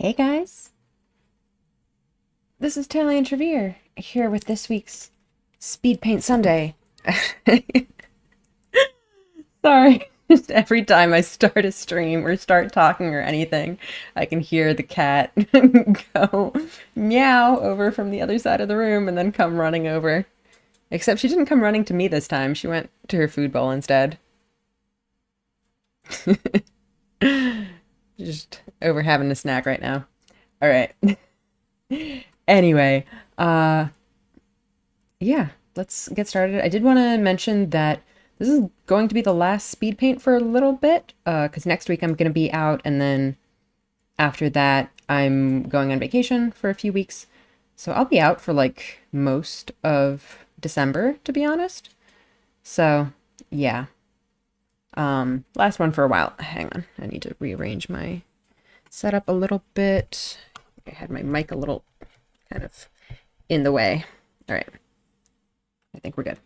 Hey guys, this is Tally and Trevere here with this week's Speedpaint Sunday. Sorry, just every time I start a stream or start talking or anything, I can hear the cat go meow over from the other side of the room and then come running over. Except she didn't come running to me this time, she went to her food bowl instead. Just over having a snack right now. All right. Anyway, uh, yeah, let's get started. I did want to mention that this is going to be the last speed paint for a little bit, because next week I'm going to be out, and then after that I'm going on vacation for a few weeks. So I'll be out for like most of December, to be honest. So yeah, last one for a while. Hang on, I need to rearrange my setup a little bit. I had my mic a little kind of in the way. All right. I think we're good.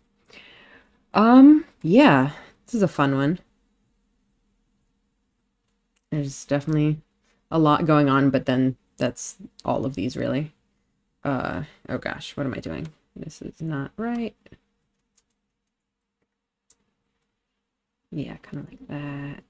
Yeah, this is a fun one. There's definitely a lot going on, but then that's all of these really. Oh gosh, what am I doing? This is not right. Yeah, kind of like that.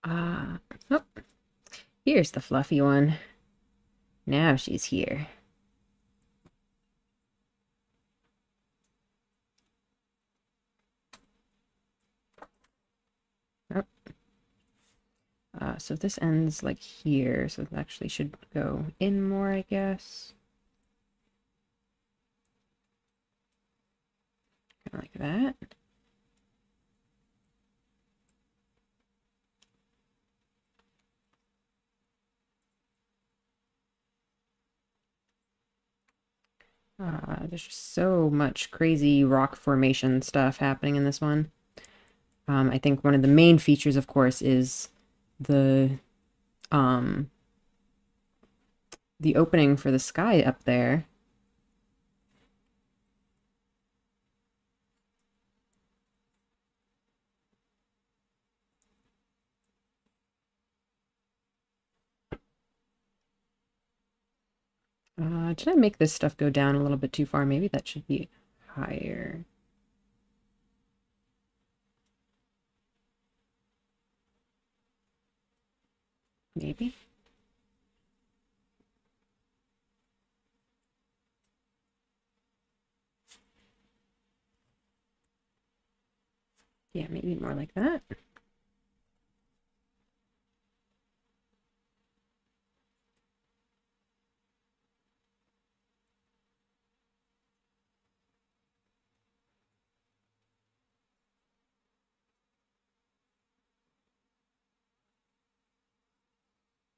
Oh, here's the fluffy one. Now she's here. Oh. So this ends like here, so it actually should go in more, I guess. Kind of like that. There's just so much crazy rock formation stuff happening in this one. I think one of the main features, of course, is the um, the opening for the sky up there. Did I make this stuff go down a little bit too far? Maybe that should be higher. Maybe. Yeah, maybe more like that.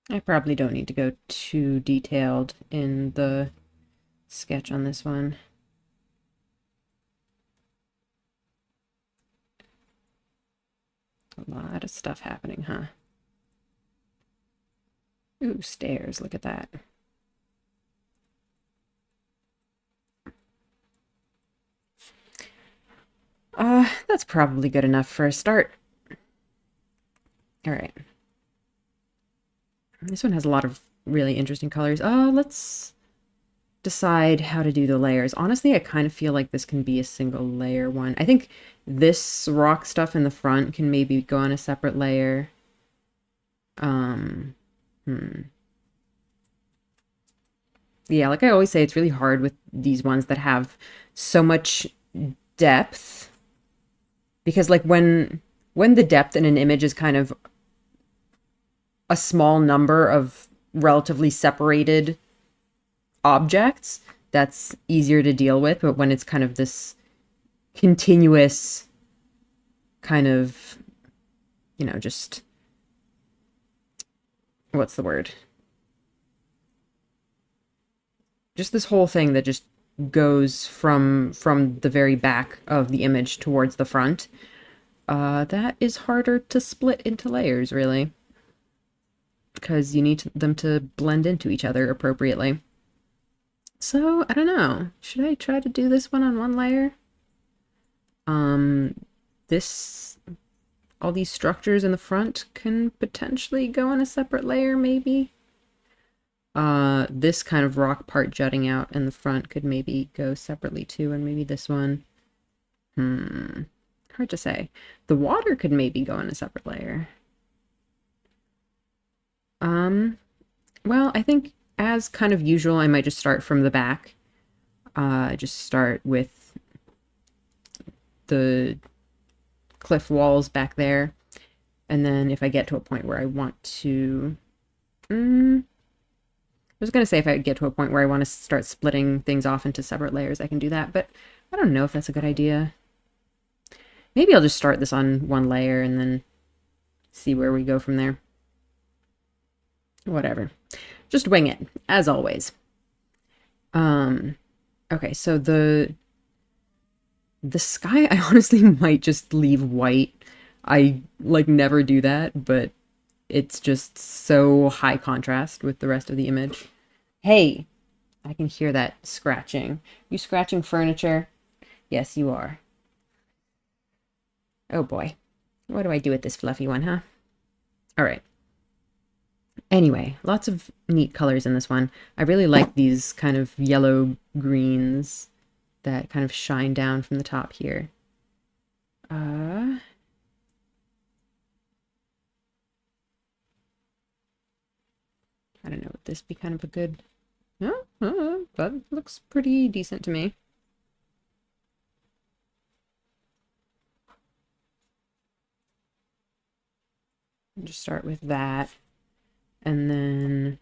I probably don't need to go too detailed in the sketch on this one. A lot of stuff happening, huh? Ooh, stairs, look at that. That's probably good enough for a start. All right. This one has a lot of really interesting colors. Let's decide how to do the layers. Honestly, I kind of feel like this can be a single layer one. I think this rock stuff in the front can maybe go on a separate layer. Yeah, like I always say, it's really hard with these ones that have so much depth. Because like when the depth in an image is kind of a small number of relatively separated objects, that's easier to deal with. But when it's kind of this continuous kind of, just what's the word? Just this whole thing that just goes from the very back of the image towards the front. That is harder to split into layers, really. because you need them to blend into each other appropriately. So, I don't know. Should I try to do this one on one layer? This, all these structures in the front can potentially go on a separate layer, maybe? This kind of rock part jutting out in the front could maybe go separately too, and maybe this one. Hard to say. The water could maybe go in a separate layer. Well, I think as kind of usual, I might just start from the back. Just start with the cliff walls back there. And then if I get to a point where I want to... I was going to say if I get to a point where I want to start splitting things off into separate layers, I can do that. But I don't know if that's a good idea. Maybe I'll just start this on one layer and then see where we go from there. Whatever. Just wing it, as always. Okay, so the sky, I honestly might just leave white. I, like, never do that, but it's just so high contrast with the rest of the image. Hey, I can hear that scratching. You scratching furniture? Yes, you are. Oh boy. What do I do with this fluffy one, huh? All right. Anyway, lots of neat colors in this one. I really like these kind of yellow greens that kind of shine down from the top here. I don't know, would this be kind of a good... No, that looks pretty decent to me. I'll just start with that. And then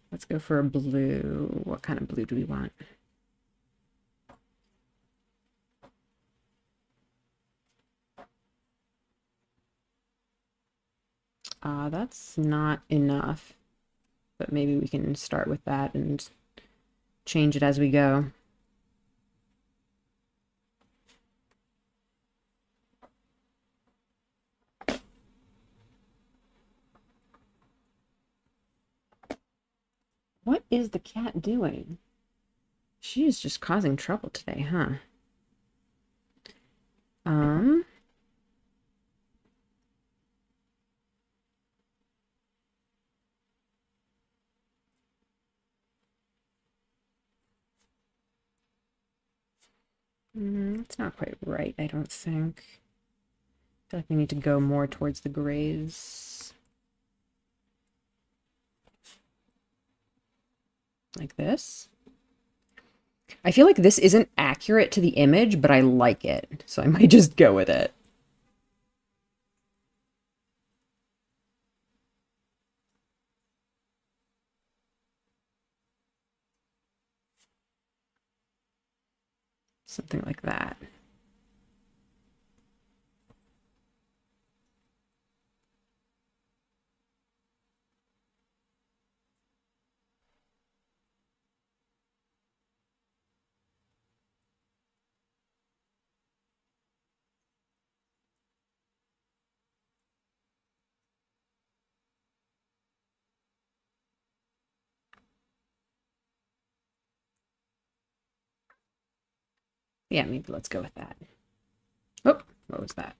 let's go for a blue. What kind of blue do we want? That's not enough, but maybe we can start with that and change it as we go. What is the cat doing? She is just causing trouble today, huh? That's not quite right, I don't think. I feel like we need to go more towards the grays. Like this. I feel like this isn't accurate to the image, but I like it, so I might just go with it. Something like that. Yeah, maybe let's go with that. Oh, what was that?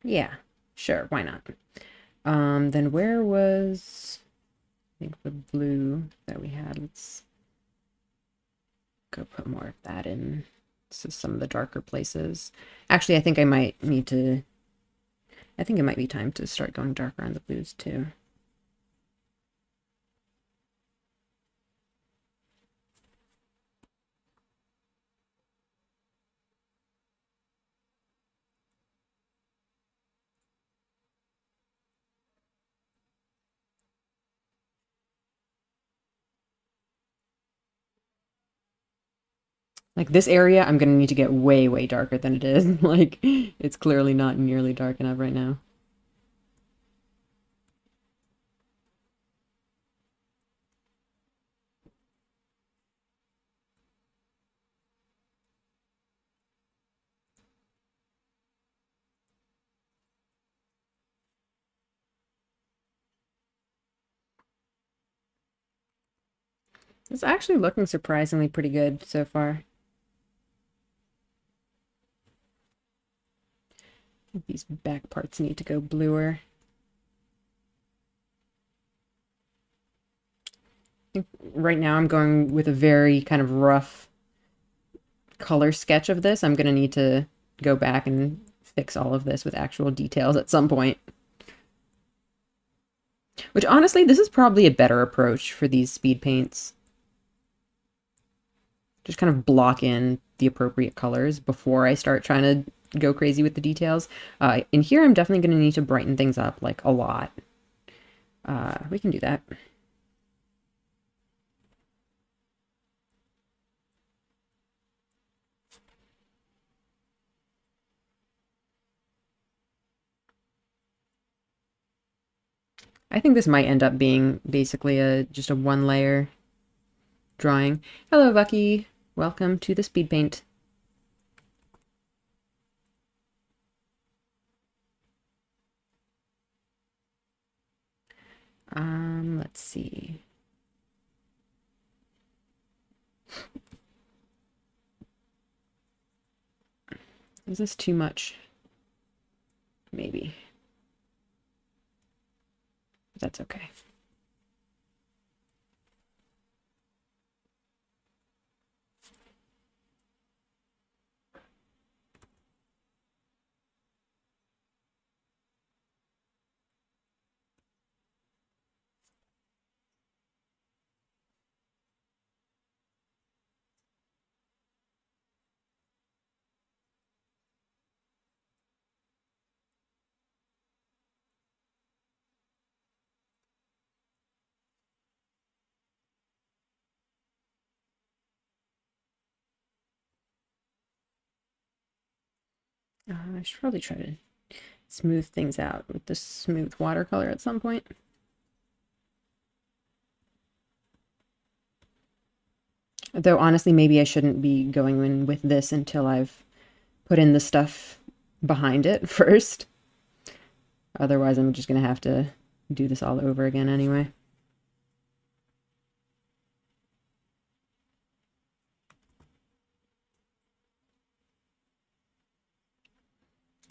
Yeah, sure, why not? Then where was, I think, the blue that we had? Let's go put more of that in. So some of the darker places. Actually, I think I might need to, I think it might be time to start going darker on the blues too. Like this area, I'm gonna need to get way, way darker than it is. Like, it's clearly not nearly dark enough right now. It's actually looking surprisingly pretty good so far. These back parts need to go bluer. I think right now I'm going with a very kind of rough color sketch of this. I'm going to need to go back and fix all of this with actual details at some point. Which honestly, this is probably a better approach for these speed paints. Just kind of block in the appropriate colors before I start trying to go crazy with the details. In here, I'm definitely going to need to brighten things up like a lot. We can do that. I think this might end up being basically just a one layer drawing. Hello, Bucky. Welcome to the speed paint. Let's see. Is this too much? Maybe. That's okay. I should probably try to smooth things out with the smooth watercolor at some point. Though honestly, maybe I shouldn't be going in with this until I've put in the stuff behind it first. Otherwise, I'm just going to have to do this all over again anyway.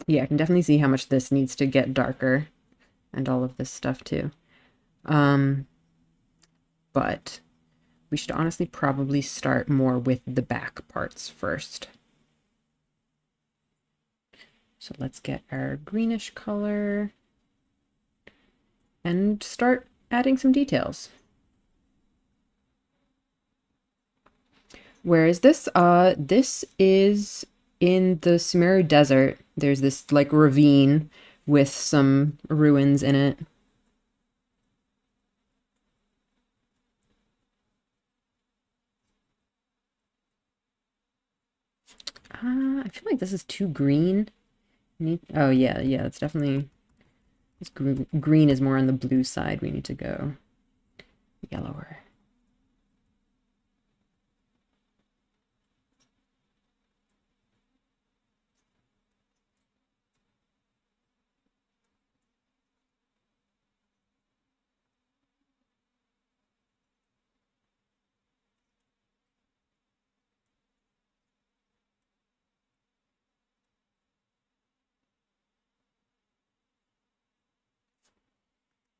Yeah, I can definitely see how much this needs to get darker and all of this stuff too. But we should honestly probably start more with the back parts first. So let's get our greenish color and start adding some details. Where is this? This is in the Sumeru Desert. There's this like ravine with some ruins in it. I feel like this is too green. Oh yeah, it's definitely this green is more on the blue side. We need to go yellower.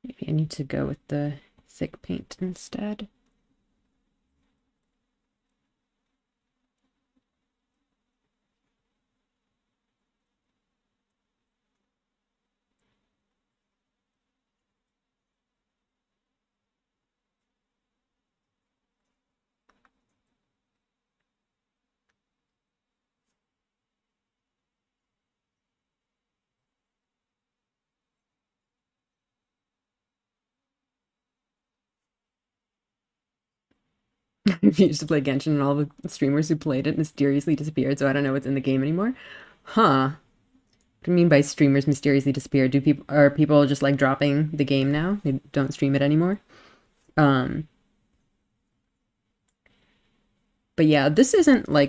Maybe I need to go with the thick paint instead. I used to play Genshin and all the streamers who played it mysteriously disappeared, so I don't know what's in the game anymore. Huh. What do you mean by streamers mysteriously disappeared? Are people just like dropping the game now? They don't stream it anymore? Um, but yeah, this isn't one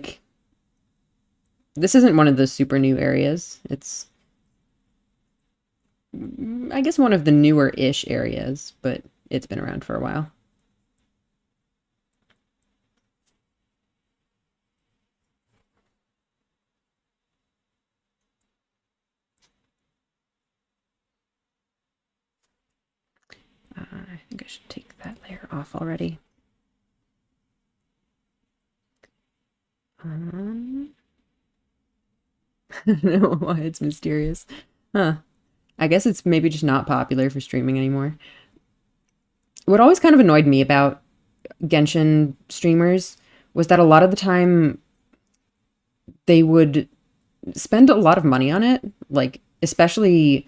of the super new areas. It's I guess one of the newer-ish areas, but it's been around for a while. I should take that layer off already. I don't know why it's mysterious. Huh. I guess it's maybe just not popular for streaming anymore. What always kind of annoyed me about Genshin streamers was that a lot of the time they would spend a lot of money on it. Like, especially,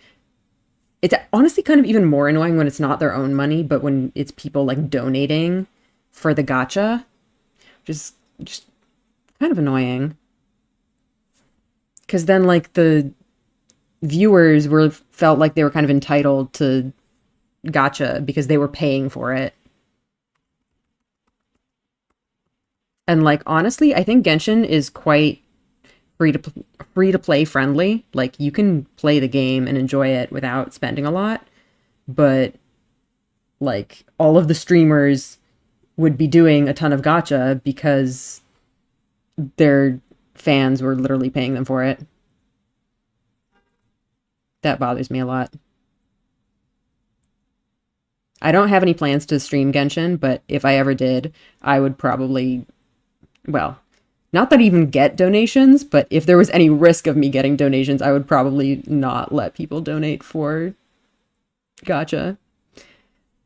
it's honestly kind of even more annoying when it's not their own money, but when it's people like donating for the gacha, just kind of annoying. Because then, like, the viewers were felt like they were kind of entitled to gacha because they were paying for it. And like honestly, I think Genshin is quite free to play friendly. Like you can play the game and enjoy it without spending a lot, but like all of the streamers would be doing a ton of gacha because their fans were literally paying them for it. That bothers me a lot. I don't have any plans to stream Genshin, but if I ever did, I would probably, well, not that I even get donations, but if there was any risk of me getting donations, I would probably not let people donate for gacha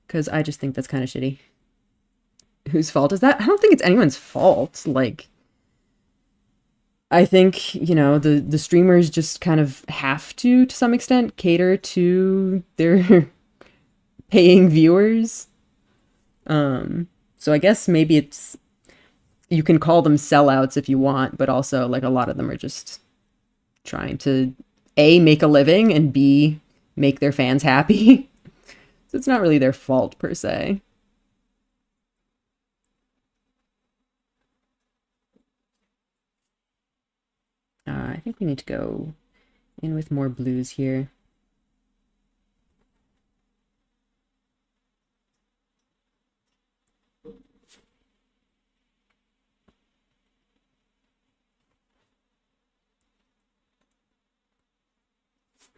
because I just think that's kind of shitty. Whose fault is that? I don't think it's anyone's fault. Like, I think, the streamers just kind of have to some extent, cater to their paying viewers. So I guess maybe you can call them sellouts if you want, but also like a lot of them are just trying to A, make a living, and B, make their fans happy. So it's not really their fault per se. I think we need to go in with more blues here.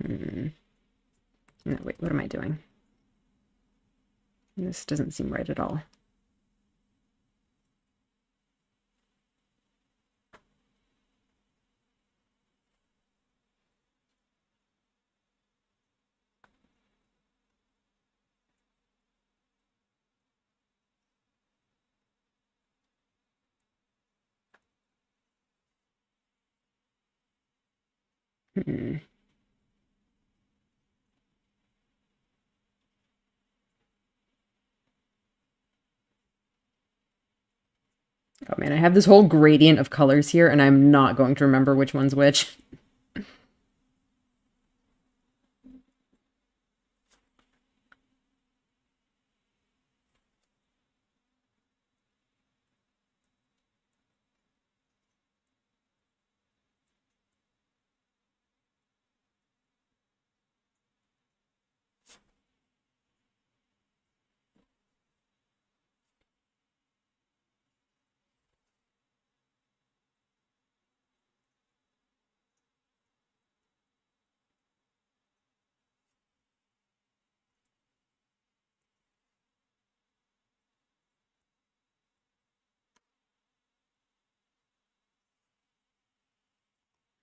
No, wait, what am I doing? This doesn't seem right at all. Hmm. Oh man, I have this whole gradient of colors here, and I'm not going to remember which one's which.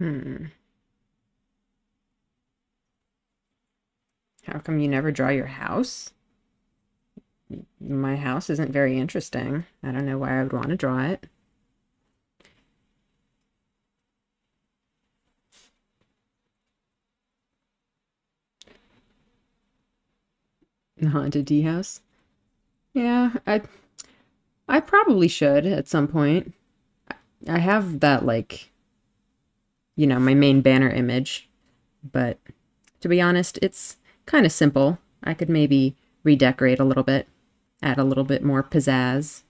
Hmm. How come you never draw your house? My house isn't very interesting. I don't know why I would want to draw it. The haunted tea house? Yeah, I probably should at some point. I have that like, my main banner image, but to be honest, it's kind of simple. I could maybe redecorate a little bit, add a little bit more pizzazz.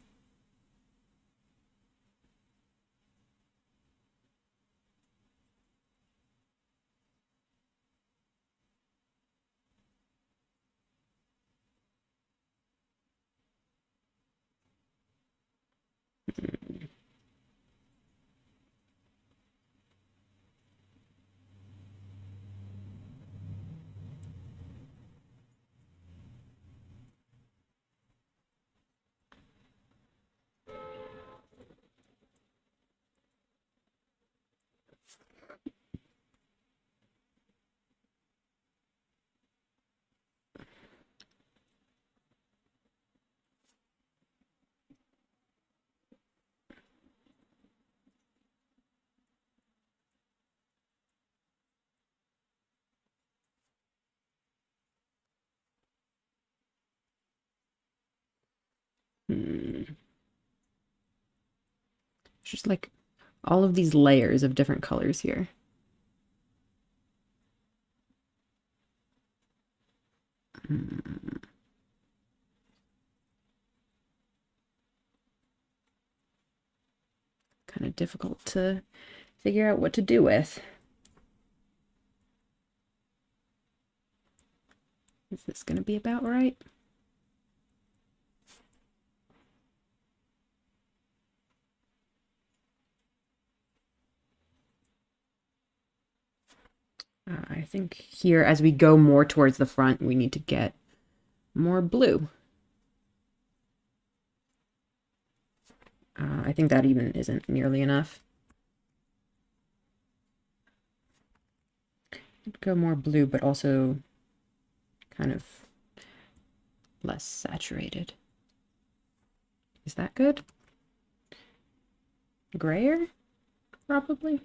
It's just like all of these layers of different colors here. Kind of difficult to figure out what to do with. Is this going to be about right? I think here, as we go more towards the front, we need to get more blue. I think that even isn't nearly enough. Go more blue, but also kind of less saturated. Is that good? Grayer? Probably.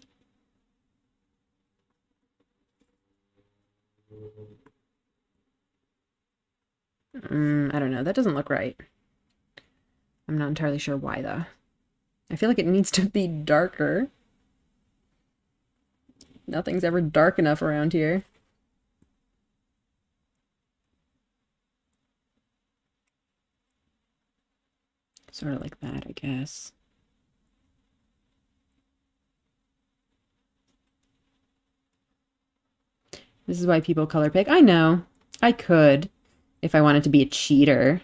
I don't know. That doesn't look right. I'm not entirely sure why, though. I feel like it needs to be darker. Nothing's ever dark enough around here. Sort of like that, I guess. This is why people color pick. I know. I could if I wanted to be a cheater.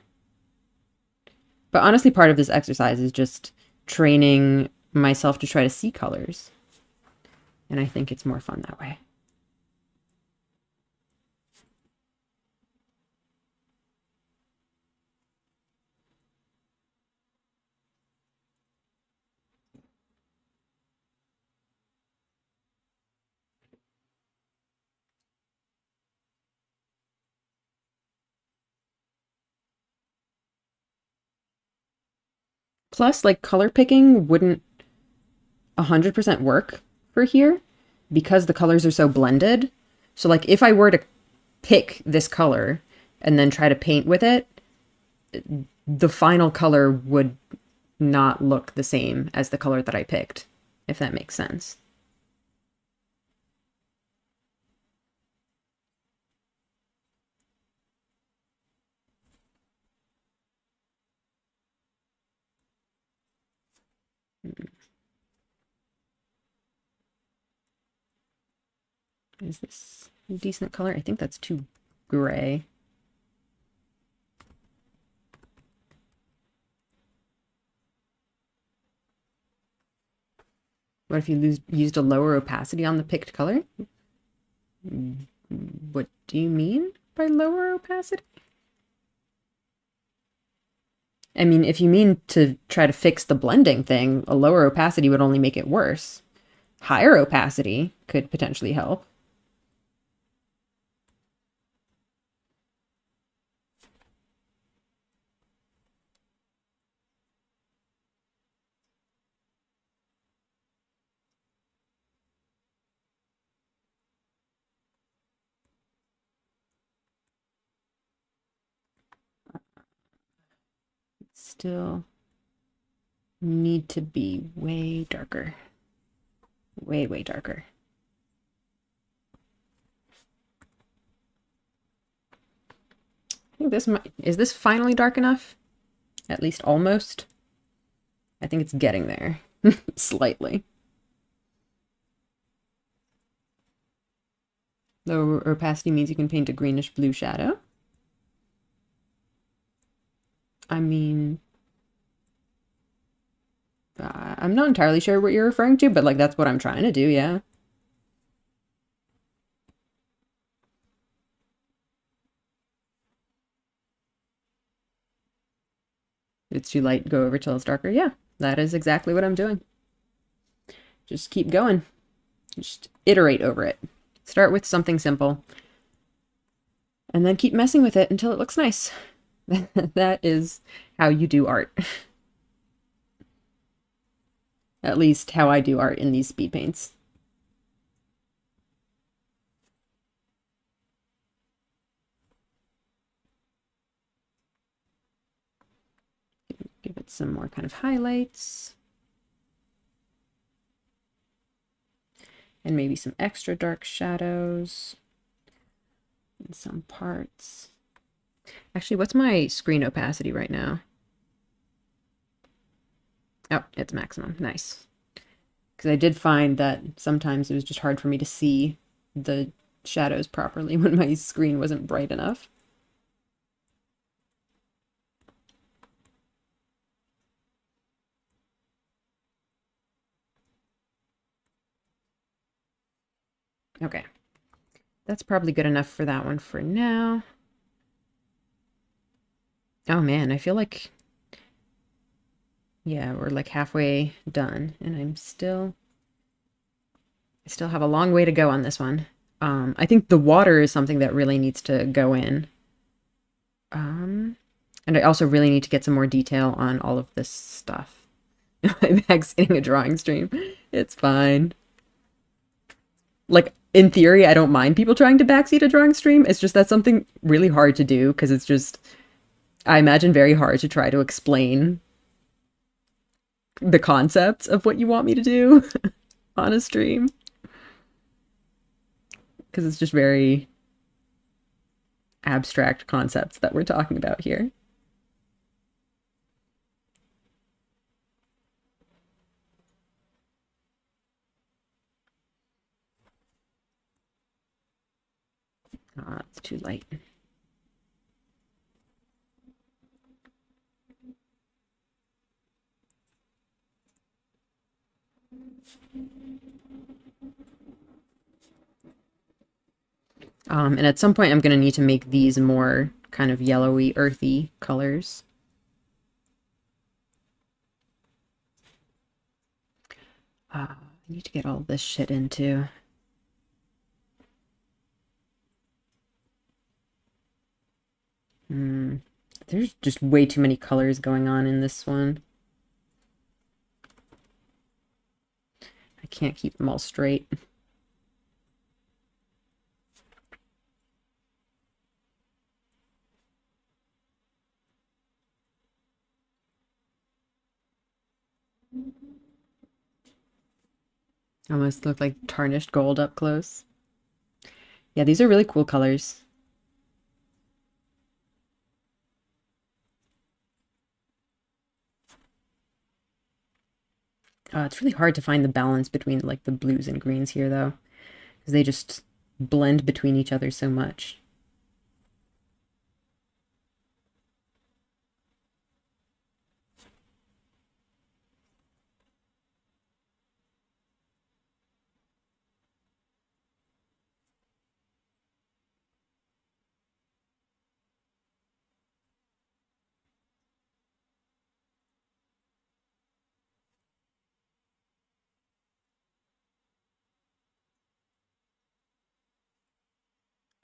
But honestly, part of this exercise is just training myself to try to see colors. And I think it's more fun that way. Plus, like, color picking wouldn't 100% work for here because the colors are so blended. So, like, if I were to pick this color and then try to paint with it, the final color would not look the same as the color that I picked, if that makes sense. Is this a decent color? I think that's too gray. What if you used a lower opacity on the picked color? What do you mean by lower opacity? I mean, if you mean to try to fix the blending thing, a lower opacity would only make it worse. Higher opacity could potentially help. Still need to be way darker. Way, way darker. I think this might, is this finally dark enough? At least almost. I think it's getting there. Slightly. Lower opacity means you can paint a greenish blue shadow. I mean, I'm not entirely sure what you're referring to, but like that's what I'm trying to do, yeah. It's too light, go over till it's darker. Yeah, that is exactly what I'm doing. Just keep going. Just iterate over it. Start with something simple. And then keep messing with it until it looks nice. That is how you do art. At least how I do art in these speed paints. some more kind of highlights. And maybe some extra dark shadows in some parts. Actually, what's my screen opacity right now? Oh, it's maximum. Nice. Because I did find that sometimes it was just hard for me to see the shadows properly when my screen wasn't bright enough. Okay. That's probably good enough for that one for now. Oh man, I feel like, yeah, we're like halfway done, and I still have a long way to go on this one. I think the water is something that really needs to go in. And I also really need to get some more detail on all of this stuff. I'm exiting a drawing stream. It's fine. Like, in theory, I don't mind people trying to backseat a drawing stream. It's just that's something really hard to do because it's just, I imagine, very hard to try to explain the concepts of what you want me to do on a stream. Because it's just very abstract concepts that we're talking about here. Ah, it's too light. And at some point I'm going to need to make these more kind of yellowy, earthy colors. I need to get all this shit into. There's just way too many colors going on in this one. I can't keep them all straight. Almost look like tarnished gold up close. Yeah, these are really cool colors. It's really hard to find the balance between like the blues and greens here though, because they just blend between each other so much.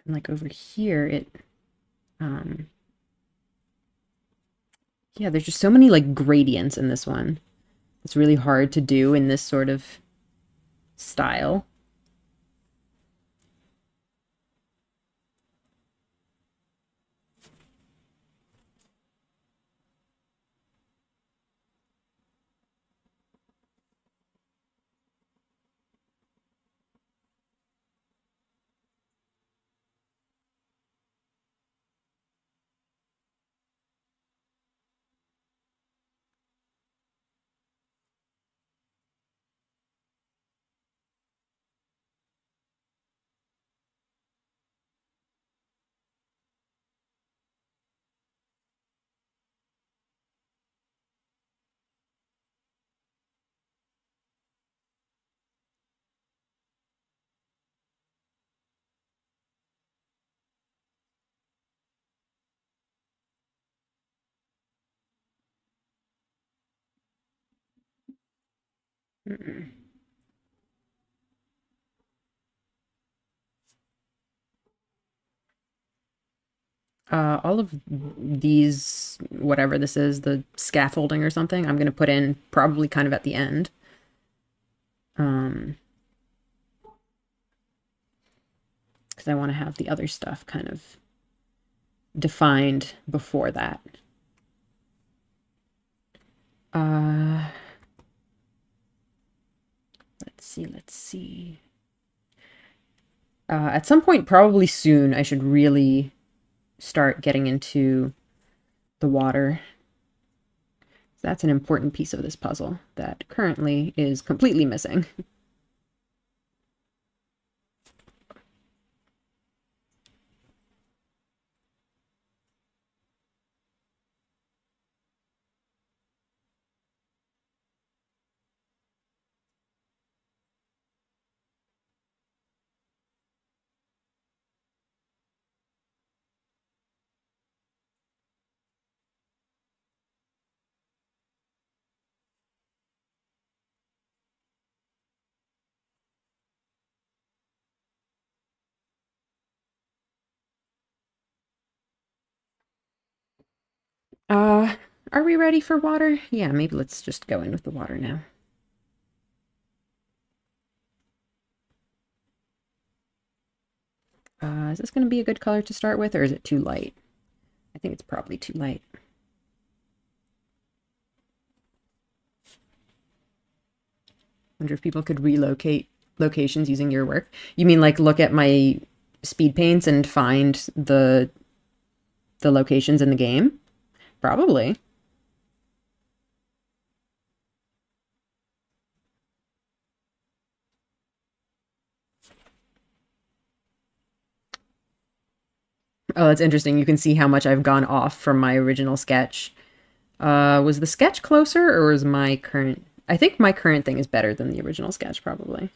And like over here, yeah, there's just so many like gradients in this one. It's really hard to do in this sort of style. All of these, whatever this is, the scaffolding or something, I'm going to put in probably kind of at the end. Because I want to have the other stuff kind of defined before that. Uh, let's see. At some point, probably soon, I should really start getting into the water. That's an important piece of this puzzle that currently is completely missing. Uh, are we ready for water? Yeah, maybe let's just go in with the water now. Is this going to be a good color to start with, or is it too light? I think it's probably too light. Wonder if people could relocate locations using your work. You mean like look at my speed paints and find the locations in the game? Probably. Oh, that's interesting. You can see how much I've gone off from my original sketch. Was the sketch closer or was my current... I think my current thing is better than the original sketch, probably.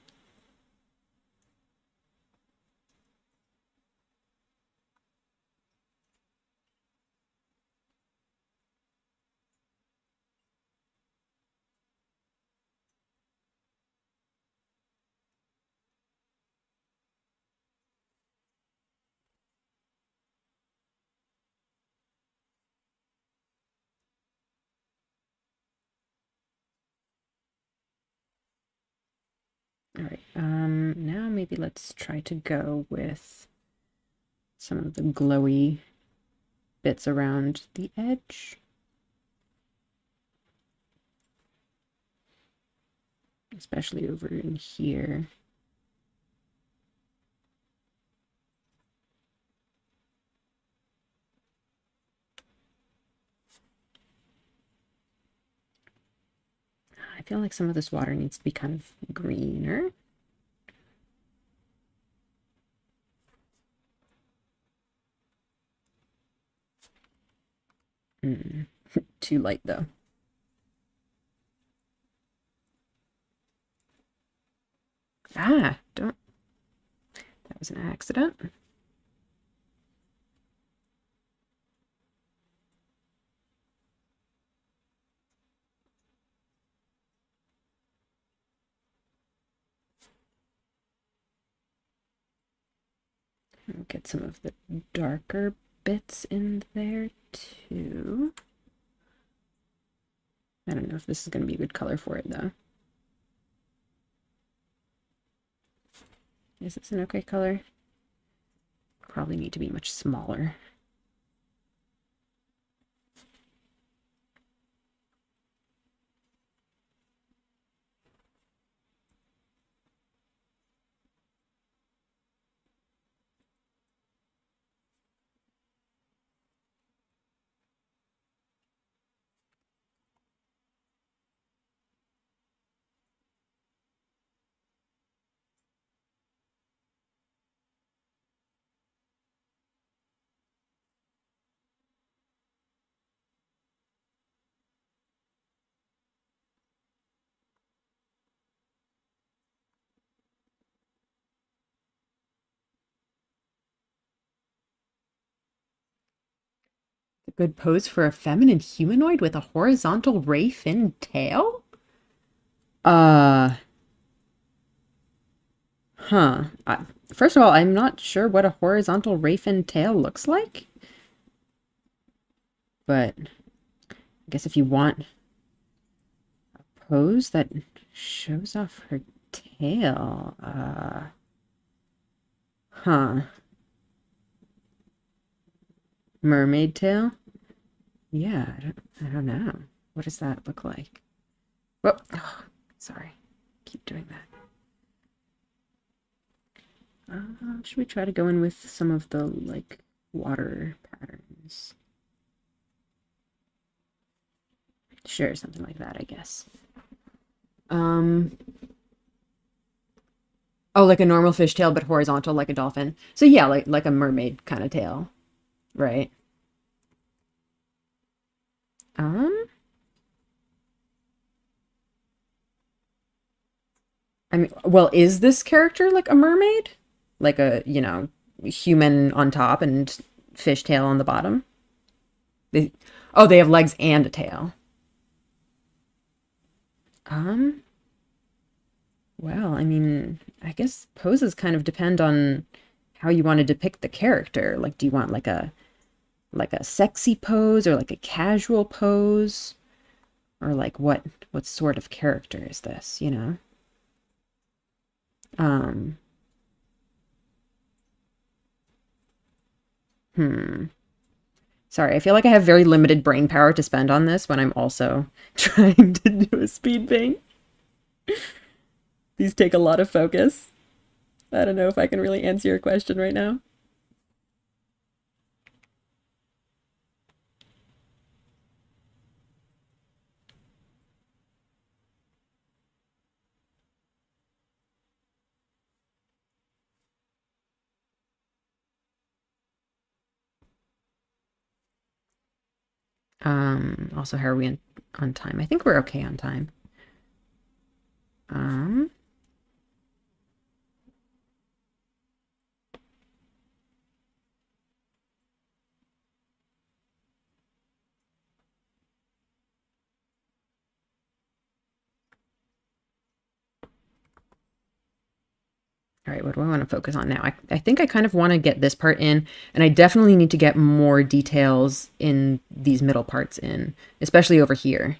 All right, now maybe let's try to go with some of the glowy bits around the edge. Especially over in here. I feel like some of this water needs to be kind of greener. Too light though. Don't. That was an accident. I'll get some of the darker bits in there too. I don't know if this is going to be a good color for it though. Is this an okay color? Probably need to be much smaller. A good pose for a feminine humanoid with a horizontal ray fin tail? Uh, huh. First of all, I'm not sure what a horizontal ray fin tail looks like. But I guess if you want a pose that shows off her tail, huh. Mermaid tail? Yeah, I don't know. What does that look like? Oh, oh sorry. Keep doing that. Should we try to go in with some of the, like, water patterns? Sure, something like that, I guess. Um, oh, like a normal fish tail, but horizontal like a dolphin. So yeah, like a mermaid kind of tail, right? Um, I mean, well, is this character like a mermaid? Like a, human on top and fish tail on the bottom? They, oh, they have legs and a tail. Um, well, I mean, I guess poses kind of depend on how you want to depict the character. Like, do you want like a sexy pose or like a casual pose? Or like what sort of character is this, you know? Um, hmm. Sorry, I feel like I have very limited brain power to spend on this when I'm also trying to do a speed paint. These take a lot of focus. I don't know if I can really answer your question right now. Also, how are we on time? I think we're okay on time. Um, all right, what do I want to focus on now? I think I kind of want to get this part in, and I definitely need to get more details in these middle parts in, especially over here.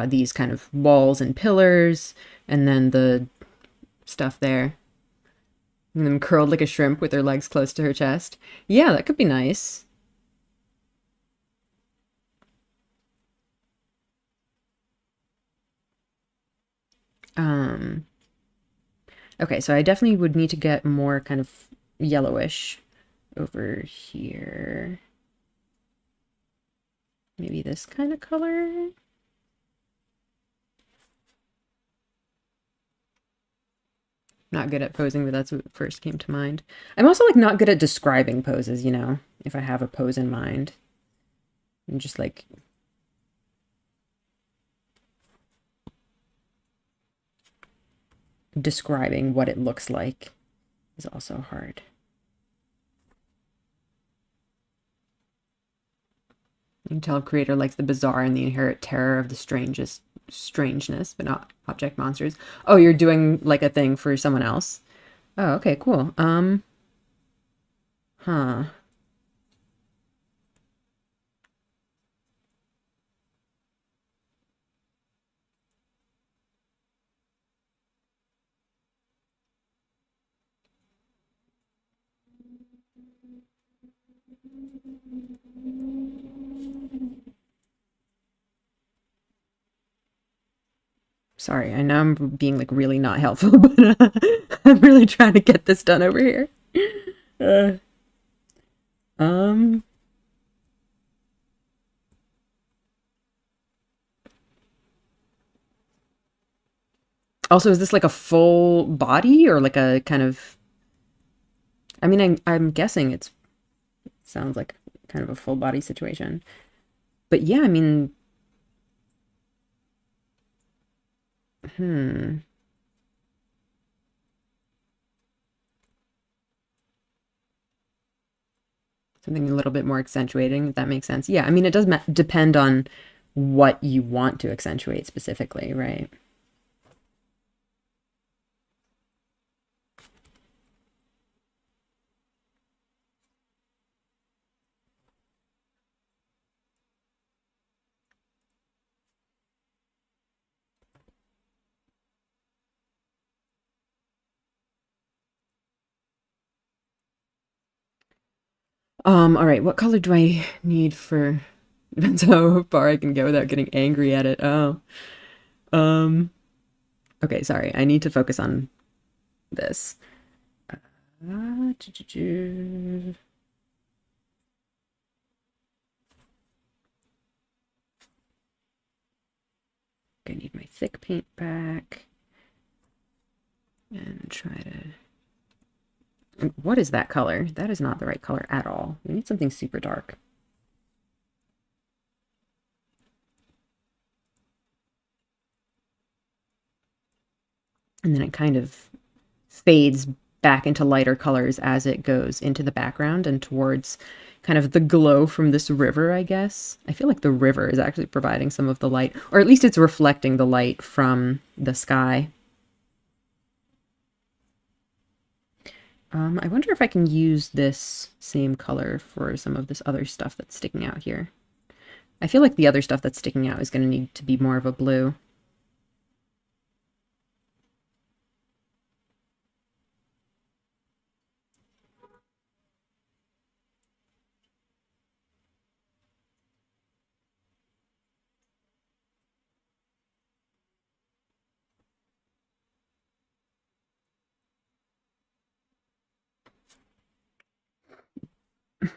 These kind of walls and pillars, and then the stuff there. And then curled like a shrimp with her legs close to her chest. Yeah, that could be nice. Um, okay, so I definitely would need to get more kind of yellowish over here. Maybe this kind of color. Not good at posing, but that's what first came to mind. I'm also like not good at describing poses, if I have a pose in mind. I'm just like describing what it looks like is also hard. You can tell a creator likes the bizarre and the inherent terror of the strangest strangeness, but not object monsters. Oh, you're doing like a thing for someone else. Oh, okay, cool. Huh. Sorry, I know I'm being like really not helpful, but I'm really trying to get this done over here. Uh, um. Also, is this like a full body or like a kind of? I mean, I'm guessing it sounds like kind of a full body situation. But yeah, I mean, hmm. Something a little bit more accentuating, if that makes sense. Yeah, I mean, it does depend on what you want to accentuate specifically, right? All right, what color do I need for Depends how far I can go without getting angry at it. Oh. Um, okay, sorry. I need to focus on this. Uh, choo- choo- choo. I need my thick paint back. And try to... What is that color? That is not the right color at all. We need something super dark. And then it kind of fades back into lighter colors as it goes into the background and towards kind of the glow from this river, I guess. I feel like the river is actually providing some of the light, or at least it's reflecting the light from the sky. I wonder if I can use this same color for some of this other stuff that's sticking out here. I feel like the other stuff that's sticking out is going to need to be more of a blue.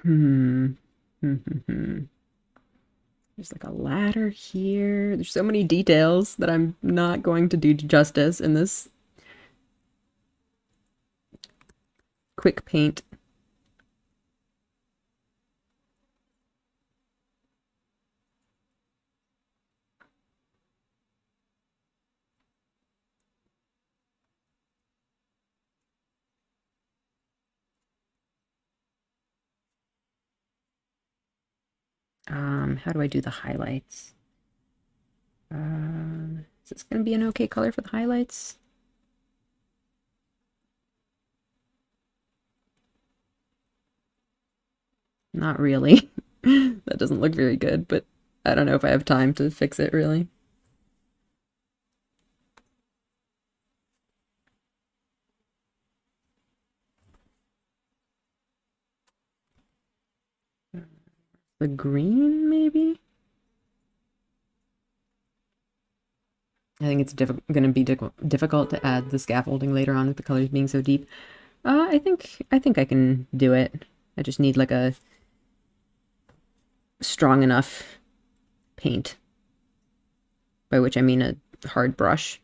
Hmm. There's like a ladder here. There's so many details that I'm not going to do justice in this quick paint. How do I do the highlights? Is this going to be an okay color for the highlights? Not really. That doesn't look very good, but I don't know if I have time to fix it really. The green, maybe? I think it's going to be difficult to add the scaffolding later on with the colors being so deep. I think I can do it. I just need like a strong enough paint, by which I mean a hard brush.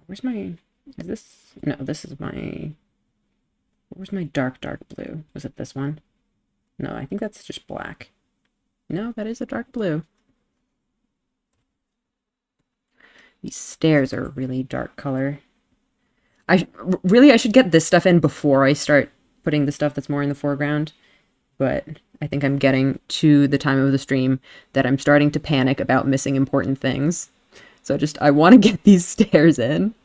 Where's my... Is this... No, this is my... Where's my dark blue? Was it this one? No, I think that's just black. No, that is a dark blue. These stairs are a really dark color. I should get this stuff in before I start putting the stuff that's more in the foreground. But I think I'm getting to the time of the stream that I'm starting to panic about missing important things. So I want to get these stairs in.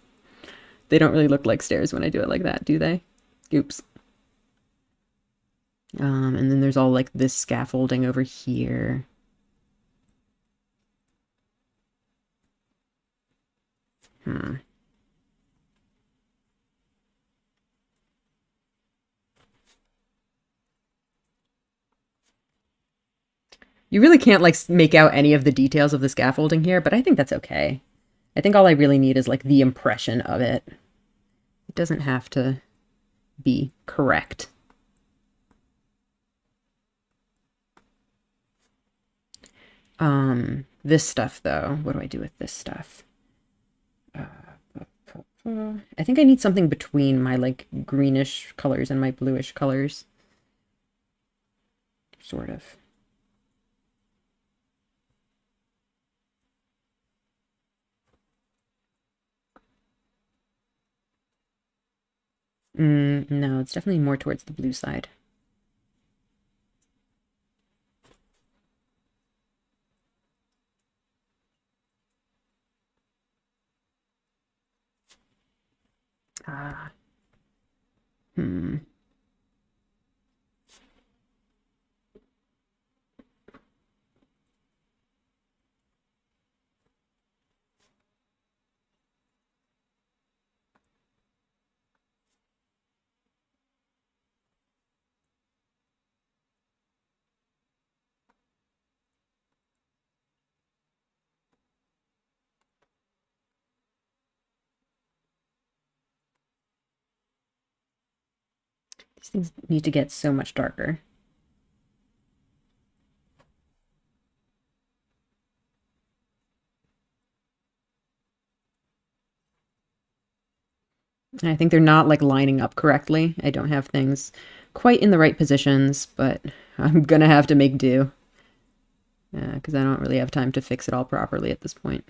They don't really look like stairs when I do it like that, do they? Oops. And then there's all like this scaffolding over here. You really can't like make out any of the details of the scaffolding here, but I think that's okay. I think all I really need is like the impression of it. It doesn't have to be correct. This stuff though, what do I do with this stuff? I think I need something between my like greenish colors and my bluish colors. Sort of. No, it's definitely more towards the blue side. Ah. Hmm. These things need to get so much darker. And I think they're not like lining up correctly. I don't have things quite in the right positions, but I'm gonna have to make do. Because I don't really have time to fix it all properly at this point.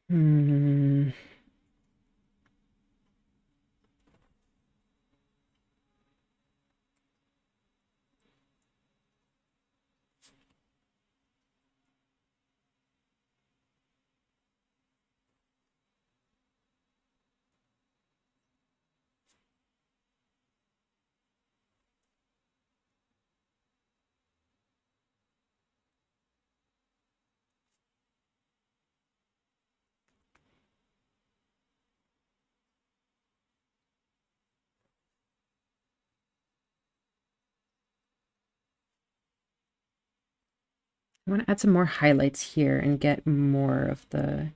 Hmm. I want to add some more highlights here and get more of the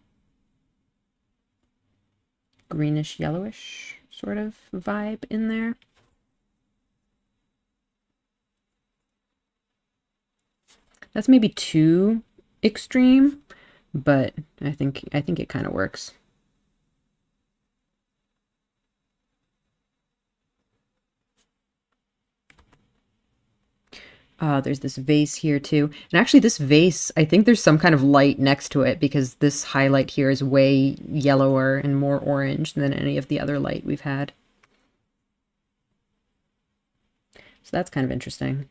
greenish yellowish sort of vibe in there. That's maybe too extreme, but I think it kind of works. There's this vase here too. And actually this vase, I think there's some kind of light next to it because this highlight here is way yellower and more orange than any of the other light we've had. So that's kind of interesting.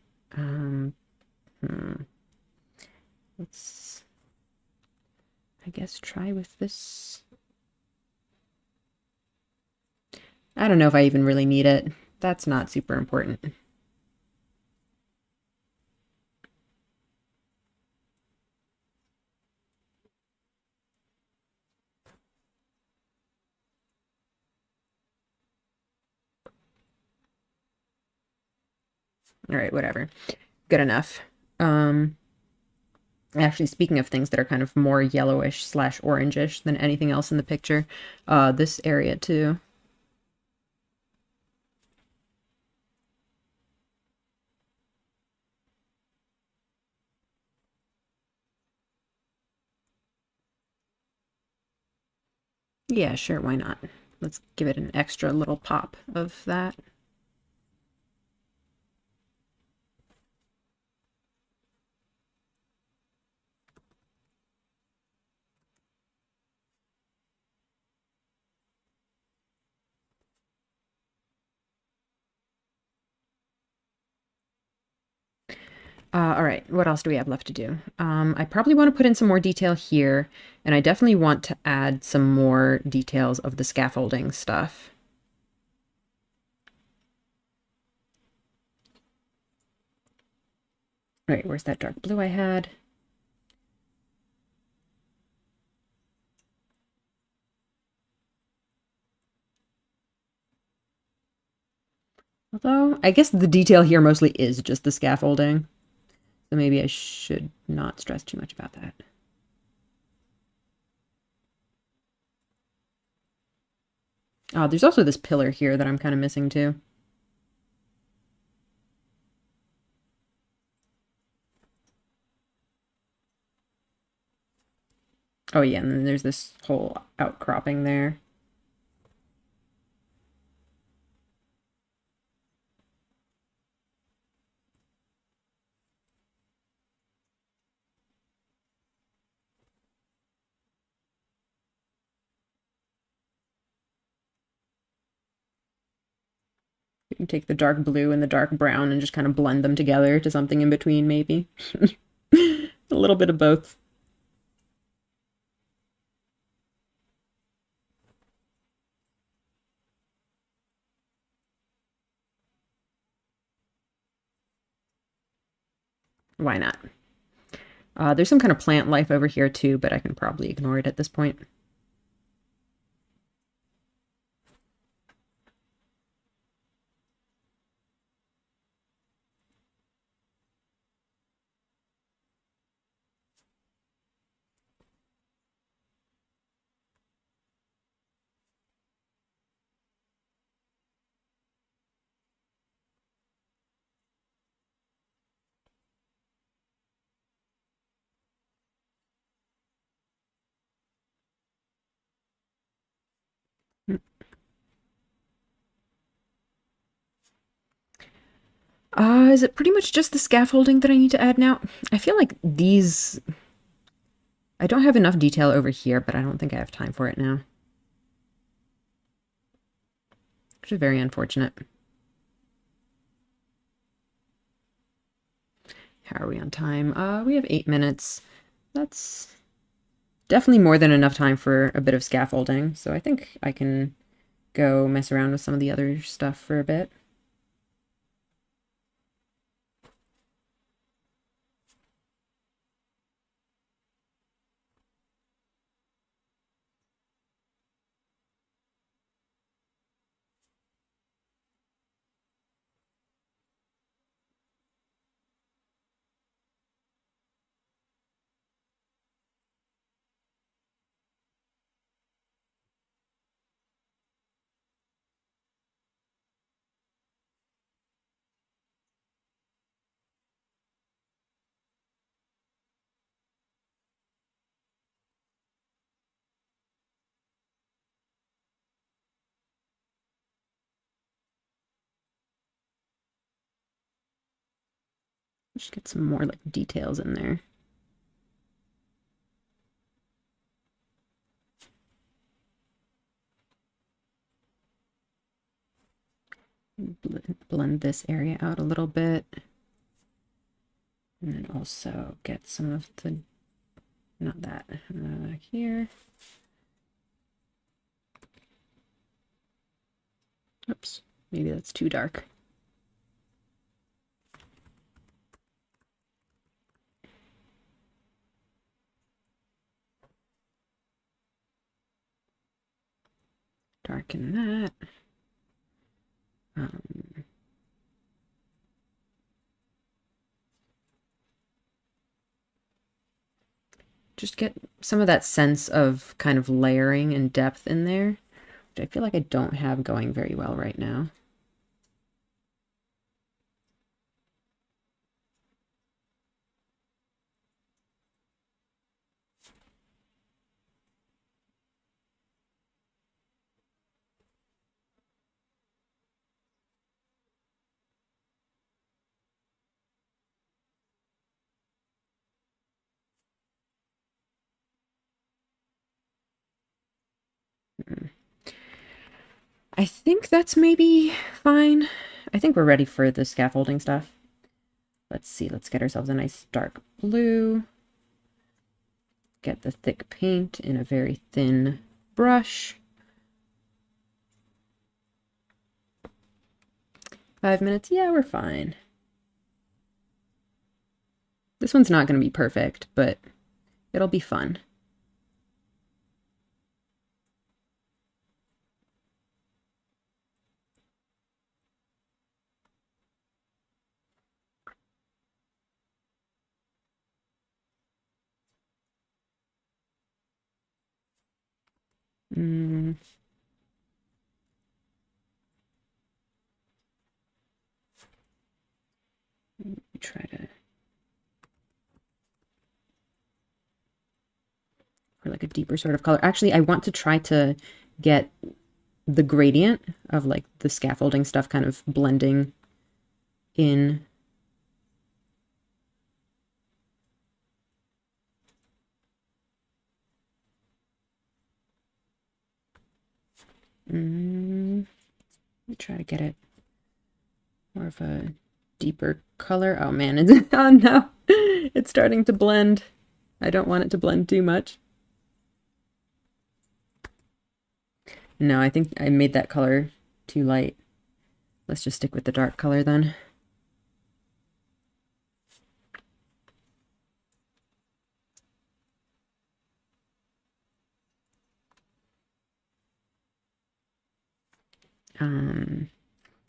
Let's, I guess, try with this. I don't know if I even really need it. That's not super important. All right, whatever. Good enough. Actually, speaking of things that are kind of more yellowish slash orangish than anything else in the picture, this area too. Yeah, sure, why not? Let's give it an extra little pop of that. All right, what else do we have left to do? I probably want to put in some more detail here, and I definitely want to add some more details of the scaffolding stuff. All right, where's that dark blue I had? Although, I guess the detail here mostly is just the scaffolding. So maybe I should not stress too much about that. There's also this pillar here that I'm kind of missing too. Oh yeah, and then there's this whole outcropping there. You can take the dark blue and the dark brown and just kind of blend them together to something in between, maybe. A little bit of both. Why not? There's some kind of plant life over here too, but I can probably ignore it at this point. Is it pretty much just the scaffolding that I need to add now? I feel like these... I don't have enough detail over here, but I don't think I have time for it now. Which is very unfortunate. How are we on time? We have 8 minutes. That's definitely more than enough time for a bit of scaffolding, so I think I can go mess around with some of the other stuff for a bit. Just get some more like details in there. Blend this area out a little bit. And then also get some of the, not that, here. Oops, maybe that's too dark. Darken that. Just get some of that sense of kind of layering and depth in there, which I feel like I don't have going very well right now. I think that's maybe fine. I think we're ready for the scaffolding stuff. Let's see, let's get ourselves a nice dark blue. Get the thick paint in a very thin brush. 5 minutes, yeah, we're fine. This one's not going to be perfect, but it'll be fun. Mm. Try to, for like a deeper sort of color. Actually, I want to try to get the gradient of like the scaffolding stuff kind of blending in. Let me try to get it more of a deeper color. Oh man, it's, oh no, it's starting to blend. I don't want it to blend too much. No, I think I made that color too light. Let's just stick with the dark color then.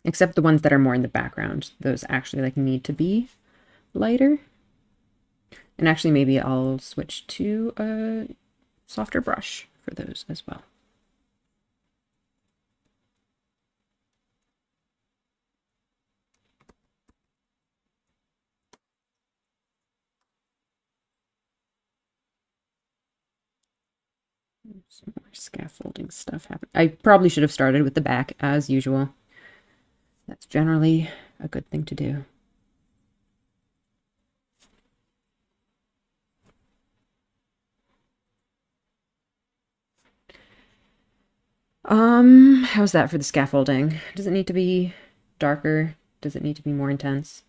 Except the ones that are more in the background. Those actually like need to be lighter. And actually maybe I'll switch to a softer brush for those as well. Some more scaffolding stuff happen. I probably should have started with the back as usual. That's generally a good thing to do. How's that for the scaffolding? Does it need to be darker? Does it need to be more intense?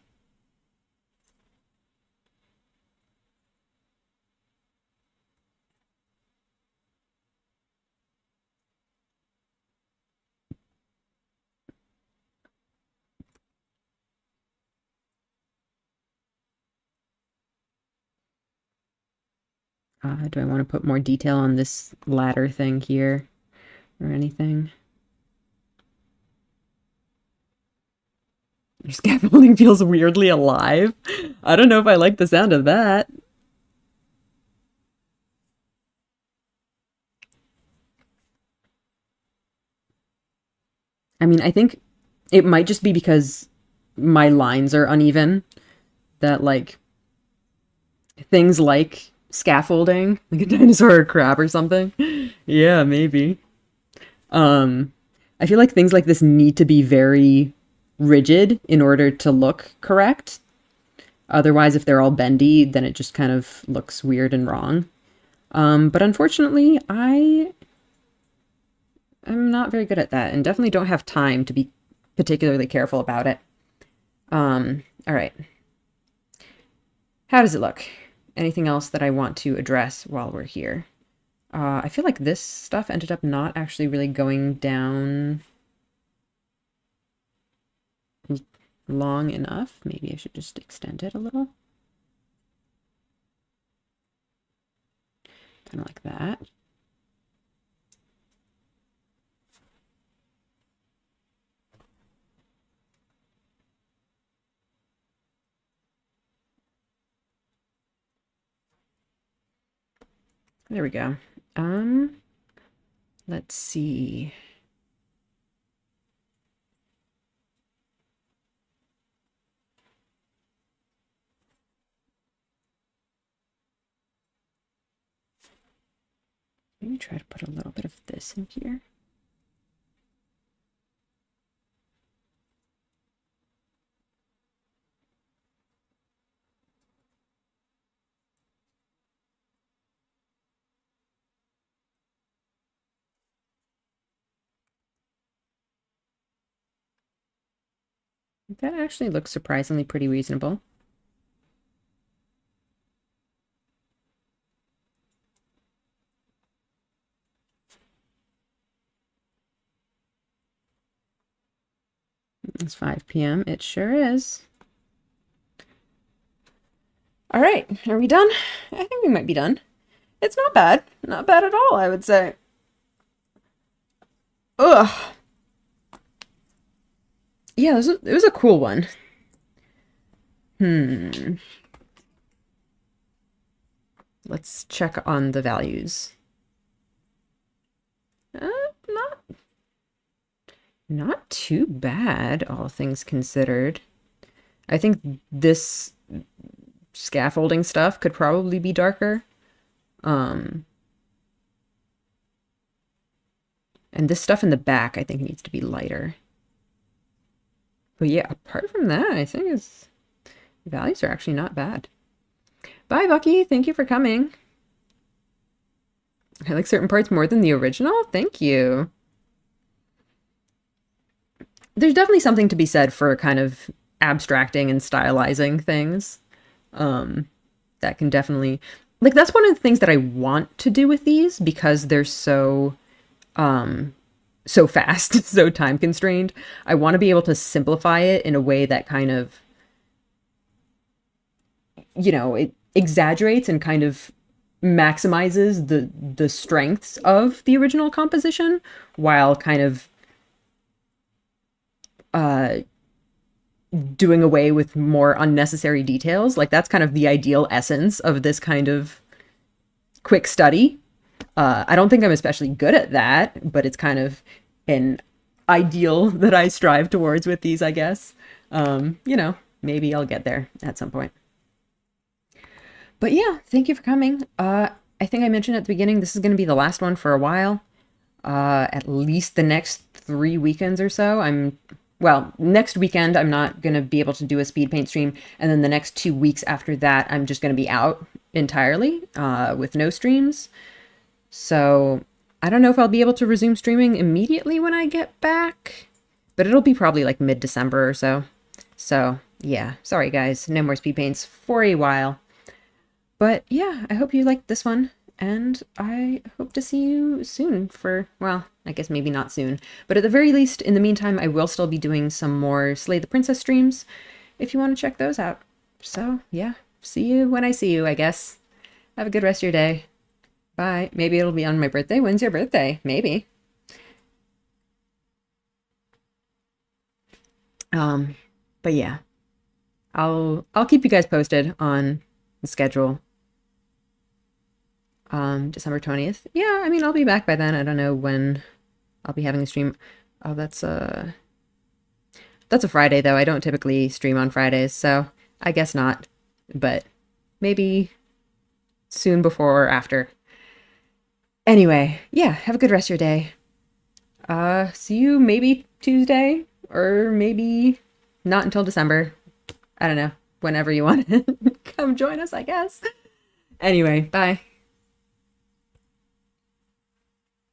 Do I want to put more detail on this ladder thing here or anything? Your scaffolding feels weirdly alive. I don't know if I like the sound of that. I mean, I think it might just be because my lines are uneven, that like things like scaffolding, like a dinosaur or a crab or something. Yeah, maybe. Um, I feel like things like this need to be very rigid in order to look correct. Otherwise, if they're all bendy, then it just kind of looks weird and wrong. But unfortunately, I am not very good at that and definitely don't have time to be particularly careful about it. All right. How does it look? Anything else that I want to address while we're here? I feel like this stuff ended up not actually really going down long enough. Maybe I should just extend it a little. Kind of like that. There we go. Let's see. Maybe try to put a little bit of this in here. That actually looks surprisingly pretty reasonable. It's 5 p.m. It sure is. All right, are we done? I think we might be done. It's not bad. Not bad at all, I would say. Ugh. Yeah, it was a cool one. Let's check on the values. Not not too bad, all things considered. I think this scaffolding stuff could probably be darker. And this stuff in the back, I think, needs to be lighter. But yeah, apart from that, I think the values are actually not bad. Bye, Bucky. Thank you for coming. I like certain parts more than the original. Thank you. There's definitely something to be said for kind of abstracting and stylizing things. That can definitely, like, that's one of the things that I want to do with these because they're so so fast, so time constrained. I want to be able to simplify it in a way that kind of, it exaggerates and kind of maximizes the strengths of the original composition while kind of doing away with more unnecessary details. Like that's kind of the ideal essence of this kind of quick study. I don't think I'm especially good at that, but it's kind of an ideal that I strive towards with these, I guess. Maybe I'll get there at some point. But yeah, thank you for coming. I think I mentioned at the beginning, this is going to be the last one for a while. At least the next 3 weekends or so. Next weekend, I'm not going to be able to do a speed paint stream. And then the next 2 weeks after that, I'm just going to be out entirely with no streams. So I don't know if I'll be able to resume streaming immediately when I get back, but it'll be probably like mid-December or so. So, yeah, sorry guys, no more speed paints for a while. But yeah, I hope you liked this one, and I hope to see you soon for, well, I guess maybe not soon, but at the very least, in the meantime, I will still be doing some more Slay the Princess streams if you want to check those out. So, yeah, see you when I see you, I guess. Have a good rest of your day. Bye. Maybe it'll be on my birthday. When's your birthday? Maybe. But yeah. I'll keep you guys posted on the schedule. December 20th. Yeah, I mean, I'll be back by then. I don't know when I'll be having a stream. Oh, that's a Friday though. I don't typically stream on Fridays, so I guess not. But maybe soon before or after. Anyway, yeah, have a good rest of your day. See you maybe Tuesday or maybe not until December. I don't know, whenever you want to come join us, I guess. Anyway, bye.